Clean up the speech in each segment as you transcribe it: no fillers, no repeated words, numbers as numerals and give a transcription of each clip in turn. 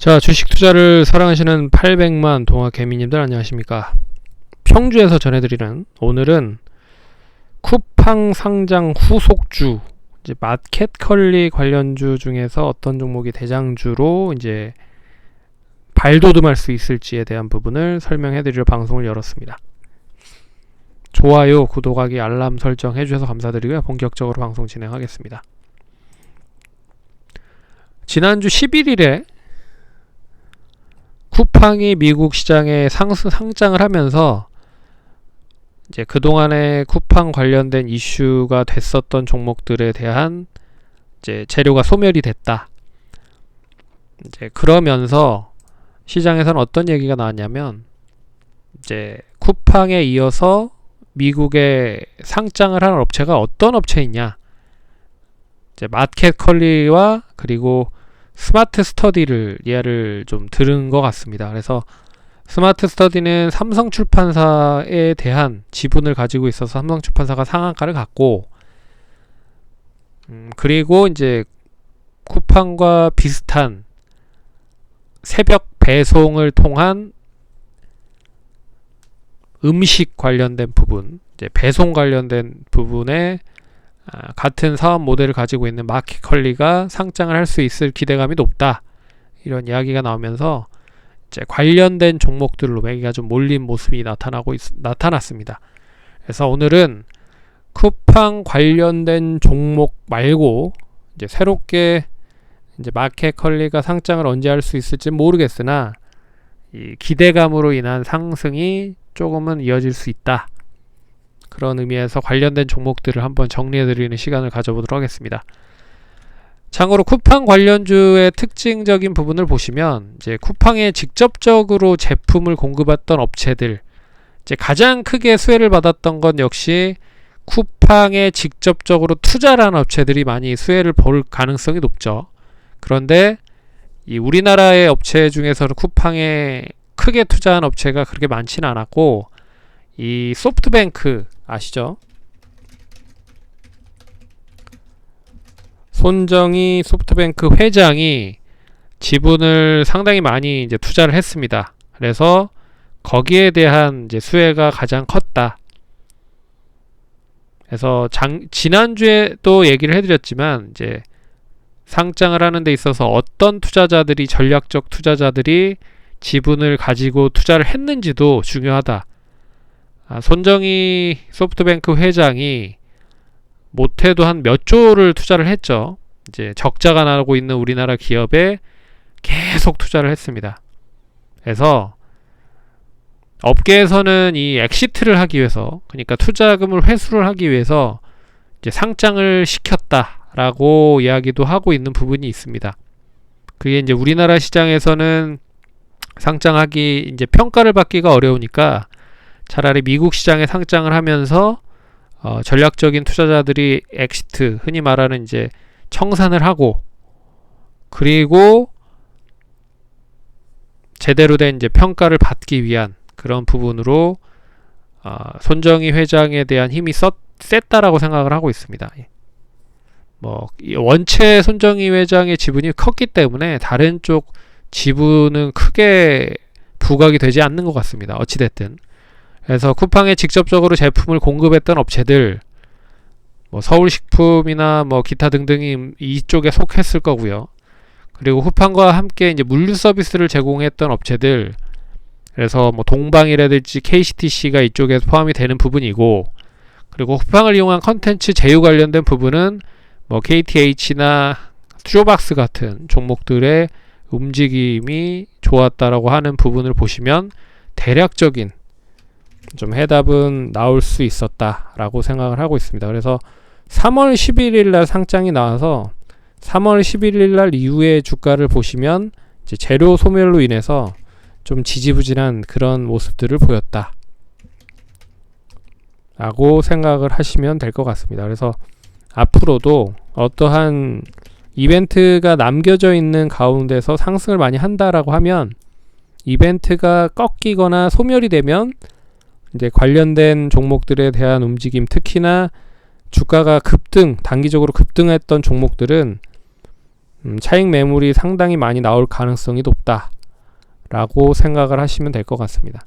자, 주식 투자를 사랑하시는 800만 동학개미님들 안녕하십니까? 평주에서 전해드리는 오늘은 쿠팡 상장 후속주, 이제 마켓컬리 관련주 중에서 어떤 종목이 대장주로 이제 발돋움할 수 있을지에 대한 부분을 설명해드리려 방송을 열었습니다. 좋아요, 구독하기, 알람 설정 해주셔서 감사드리고요. 본격적으로 방송 진행하겠습니다. 지난주 11일에 쿠팡이 미국 시장에 상장을 하면서 이제 그동안에 쿠팡 관련된 이슈가 됐었던 종목들에 대한 이제 재료가 소멸이 됐다. 이제 그러면서 시장에서는 어떤 얘기가 나왔냐면 이제 쿠팡에 이어서 미국에 상장을 하는 업체가 어떤 업체이냐. 이제 마켓컬리와 그리고 스마트 스터디를 예를 좀 들은 것 같습니다. 그래서 스마트 스터디는 삼성출판사에 대한 지분을 가지고 있어서 삼성출판사가 상한가를 갖고 그리고 이제 쿠팡과 비슷한 새벽 배송을 통한 음식 관련된 부분, 이제 배송 관련된 부분에 같은 사업 모델을 가지고 있는 마켓컬리가 상장을 할 수 있을 기대감이 높다. 이런 이야기가 나오면서 이제 관련된 종목들로 매기가 좀 몰린 모습이 나타났습니다. 그래서 오늘은 쿠팡 관련된 종목 말고 이제 새롭게 이제 마켓컬리가 상장을 언제 할 수 있을지 모르겠으나 이 기대감으로 인한 상승이 조금은 이어질 수 있다. 그런 의미에서 관련된 종목들을 한번 정리해드리는 시간을 가져보도록 하겠습니다. 참고로 쿠팡 관련주의 특징적인 부분을 보시면 이제 쿠팡에 직접적으로 제품을 공급했던 업체들, 이제 가장 크게 수혜를 받았던 건 역시 쿠팡에 직접적으로 투자를 한 업체들이 많이 수혜를 볼 가능성이 높죠. 그런데 이 우리나라의 업체 중에서는 쿠팡에 크게 투자한 업체가 그렇게 많지는 않았고, 이 소프트뱅크 아시죠? 손정희 소프트뱅크 회장이 지분을 상당히 많이 이제 투자를 했습니다. 그래서 거기에 대한 이제 수혜가 가장 컸다. 그래서 지난주에도 얘기를 해드렸지만 이제 상장을 하는 데 있어서 어떤 투자자들이 전략적 투자자들이 지분을 가지고 투자를 했는지도 중요하다. 손정희 소프트뱅크 회장이 못해도 한 몇 조를 투자를 했죠. 이제 적자가 나고 있는 우리나라 기업에 계속 투자를 했습니다. 그래서 업계에서는 이 엑시트를 하기 위해서, 그러니까 투자금을 회수를 하기 위해서 이제 상장을 시켰다라고 이야기도 하고 있는 부분이 있습니다. 그게 이제 우리나라 시장에서는 상장하기 이제 평가를 받기가 어려우니까 차라리 미국 시장에 상장을 하면서 전략적인 투자자들이 엑시트, 흔히 말하는 이제 청산을 하고, 그리고 제대로 된 이제 평가를 받기 위한 그런 부분으로 손정희 회장에 대한 힘이 셌다라고 생각을 하고 있습니다. 뭐 원체 손정희 회장의 지분이 컸기 때문에 다른 쪽 지분은 크게 부각이 되지 않는 것 같습니다. 어찌됐든. 그래서 쿠팡에 직접적으로 제품을 공급했던 업체들, 뭐 서울식품이나 뭐 기타 등등이 이쪽에 속했을 거고요. 그리고 쿠팡과 함께 이제 물류 서비스를 제공했던 업체들, 그래서 뭐 동방이라든지 KCTC가 이쪽에 포함이 되는 부분이고, 그리고 쿠팡을 이용한 컨텐츠 제휴 관련된 부분은 뭐 KTH나 쇼박스 같은 종목들의 움직임이 좋았다라고 하는 부분을 보시면 대략적인 좀 해답은 나올 수 있었다라고 생각을 하고 있습니다. 그래서 3월 11일 날 상장이 나와서 3월 11일 날 이후의 주가를 보시면 이제 재료 소멸로 인해서 좀 지지부진한 그런 모습들을 보였다 라고 생각을 하시면 될 것 같습니다. 그래서 앞으로도 어떠한 이벤트가 남겨져 있는 가운데서 상승을 많이 한다라고 하면, 이벤트가 꺾이거나 소멸이 되면 이제 관련된 종목들에 대한 움직임, 특히나 주가가 단기적으로 급등했던 종목들은 차익 매물이 상당히 많이 나올 가능성이 높다 라고 생각을 하시면 될 것 같습니다.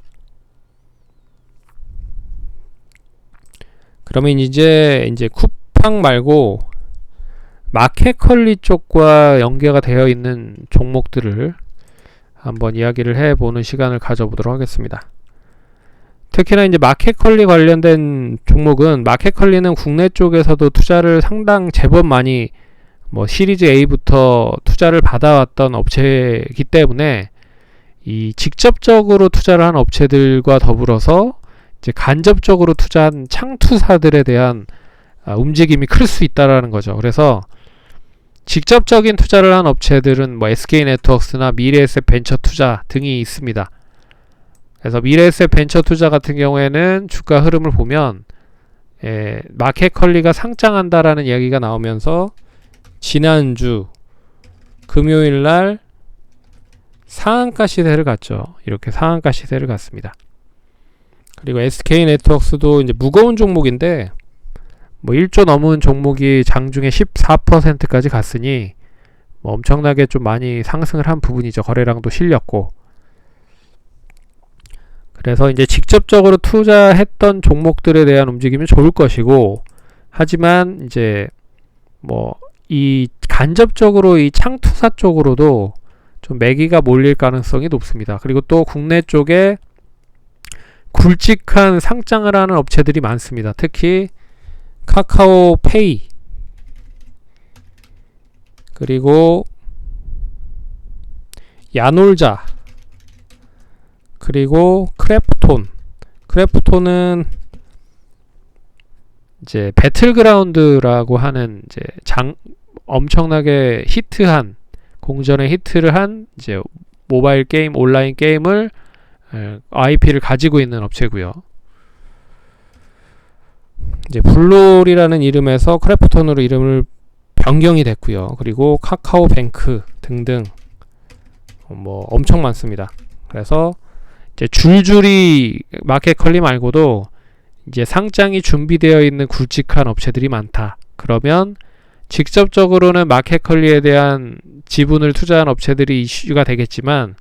그러면 이제 쿠팡 말고 마켓컬리 쪽과 연계가 되어 있는 종목들을 한번 이야기를 해보는 시간을 가져보도록 하겠습니다. 특히나 이제 마켓컬리 관련된 종목은, 마켓컬리는 국내 쪽에서도 투자를 제법 많이 시리즈 A부터 투자를 받아왔던 업체이기 때문에 이 직접적으로 투자를 한 업체들과 더불어서 이제 간접적으로 투자한 창투사들에 대한 움직임이 클 수 있다라는 거죠. 그래서 직접적인 투자를 한 업체들은 SK네트워크스나 미래에셋 벤처 투자 등이 있습니다. 그래서 미래에셋 벤처 투자 같은 경우에는 주가 흐름을 보면 마켓컬리가 상장한다라는 이야기가 나오면서 지난주 금요일날 상한가 시세를 갔죠. 이렇게 상한가 시세를 갔습니다. 그리고 SK네트워크스도 이제 무거운 종목인데 1조 넘은 종목이 장중에 14%까지 갔으니 엄청나게 좀 많이 상승을 한 부분이죠. 거래량도 실렸고. 그래서 이제 직접적으로 투자했던 종목들에 대한 움직임이 좋을 것이고, 하지만 이제 이 간접적으로 이 창투사 쪽으로도 좀 매기가 몰릴 가능성이 높습니다. 그리고 또 국내 쪽에 굵직한 상장을 하는 업체들이 많습니다. 특히 카카오페이, 그리고 야놀자, 그리고 크래프톤은 이제 배틀그라운드라고 하는 이제 엄청나게 히트한, 공전에 히트를 한 이제 모바일 게임, 온라인 게임을 IP를 가지고 있는 업체고요. 이제 블롤이라는 이름에서 크래프톤으로 이름을 변경이 됐고요. 그리고 카카오뱅크 등등 엄청 많습니다. 그래서 이제 줄줄이 마켓컬리 말고도 이제 상장이 준비되어 있는 굵직한 업체들이 많다. 그러면 직접적으로는 마켓컬리에 대한 지분을 투자한 업체들이 이슈가 되겠지만,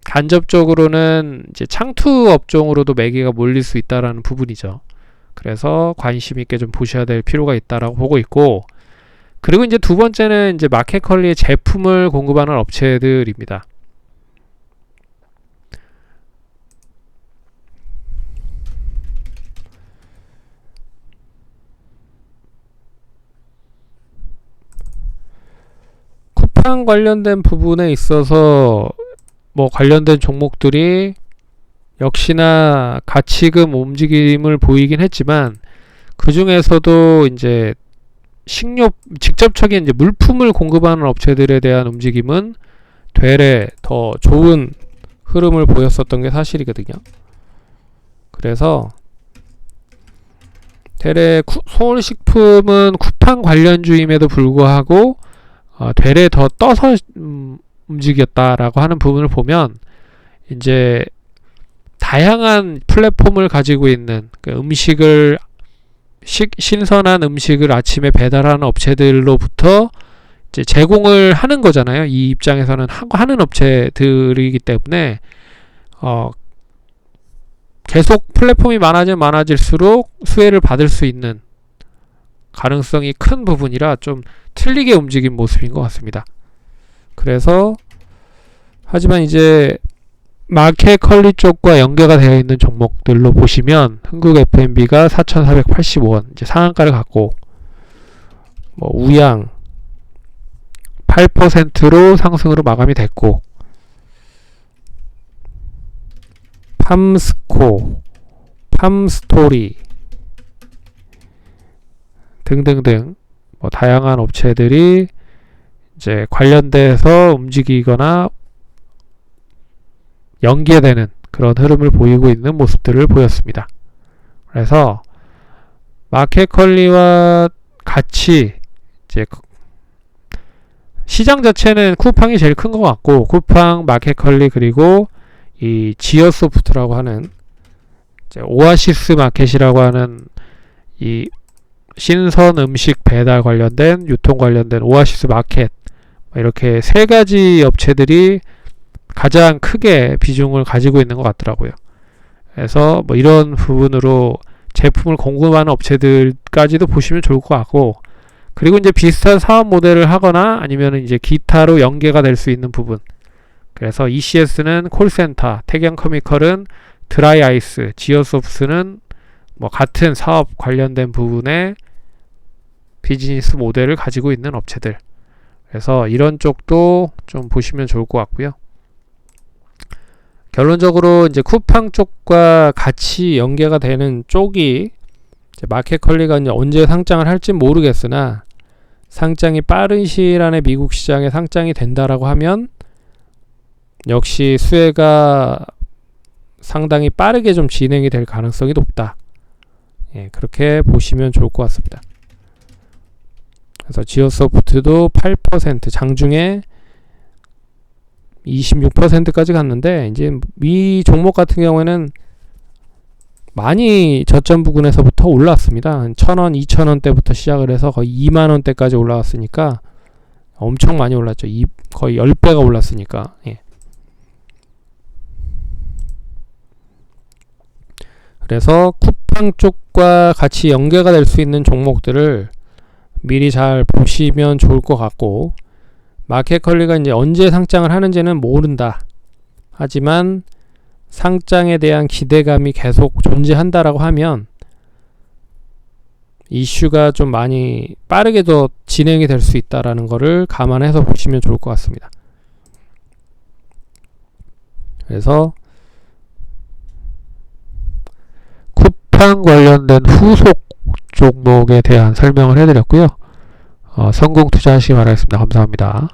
간접적으로는 이제 창투 업종으로도 매기가 몰릴 수 있다라는 부분이죠. 그래서 관심 있게 좀 보셔야 될 필요가 있다라고 보고 있고, 그리고 이제 두 번째는 이제 마켓컬리의 제품을 공급하는 업체들입니다. 쿠팡 관련된 부분에 있어서 관련된 종목들이 역시나 가치금 움직임을 보이긴 했지만, 그 중에서도 이제 직접적인 이제 물품을 공급하는 업체들에 대한 움직임은 되레 더 좋은 흐름을 보였었던 게 사실이거든요. 그래서 되레 서울식품은 쿠팡 관련주임에도 불구하고 되레 더 떠서 움직였다라고 하는 부분을 보면, 이제 다양한 플랫폼을 가지고 있는 신선한 음식을 아침에 배달하는 업체들로부터 이제 제공을 하는 거잖아요. 이 입장에서는 하는 업체들이기 때문에 계속 플랫폼이 많아질수록 수혜를 받을 수 있는 가능성이 큰 부분이라 좀 틀리게 움직인 모습인 것 같습니다. 그래서 하지만 이제 마켓컬리 쪽과 연계가 되어 있는 종목들로 보시면, 흥국 F&B가 4,485원 이제 상한가를 갖고, 우양 8%로 상승으로 마감이 됐고, 팜스코, 팜스토리 등등등 다양한 업체들이 이제 관련돼서 움직이거나 연계되는 그런 흐름을 보이고 있는 모습들을 보였습니다. 그래서 마켓컬리와 같이 이제 시장 자체는 쿠팡이 제일 큰 것 같고, 쿠팡, 마켓컬리, 그리고 이 지어소프트라고 하는 이제 오아시스 마켓이라고 하는 이 신선 음식 배달 관련된, 유통 관련된 오아시스 마켓, 이렇게 세 가지 업체들이 가장 크게 비중을 가지고 있는 것 같더라고요. 그래서 뭐 이런 부분으로 제품을 공급하는 업체들까지도 보시면 좋을 것 같고, 그리고 이제 비슷한 사업 모델을 하거나 아니면 이제 기타로 연계가 될 수 있는 부분. 그래서 ECS는 콜센터, 태경케미컬은 드라이아이스, 지어소프트는 뭐 같은 사업 관련된 부분의 비즈니스 모델을 가지고 있는 업체들. 그래서 이런 쪽도 좀 보시면 좋을 것 같고요. 결론적으로 이제 쿠팡 쪽과 같이 연계가 되는 쪽이 이제 마켓컬리가 이제 언제 상장을 할지 모르겠으나, 상장이 빠른 시일 안에 미국 시장에 상장이 된다라고 하면 역시 수혜가 상당히 빠르게 좀 진행이 될 가능성이 높다. 예, 그렇게 보시면 좋을 것 같습니다. 그래서 지오소프트도 8%, 장중에 26%까지 갔는데, 이제 이 종목 같은 경우에는 많이 저점 부근에서부터 올랐습니다. 1,000원, 2,000원대부터 시작을 해서 거의 2만원대까지 올라왔으니까 엄청 많이 올랐죠. 거의 10배가 올랐으니까. 예. 그래서 쿠팡 쪽과 같이 연계가 될 수 있는 종목들을 미리 잘 보시면 좋을 것 같고, 마켓컬리가 이제 언제 상장을 하는지는 모른다. 하지만 상장에 대한 기대감이 계속 존재한다라고 하면 이슈가 좀 많이 빠르게 더 진행이 될 수 있다라는 거를 감안해서 보시면 좋을 것 같습니다. 그래서 쿠팡 관련된 후속 종목에 대한 설명을 해드렸고요. 성공 투자하시기 바라겠습니다. 감사합니다.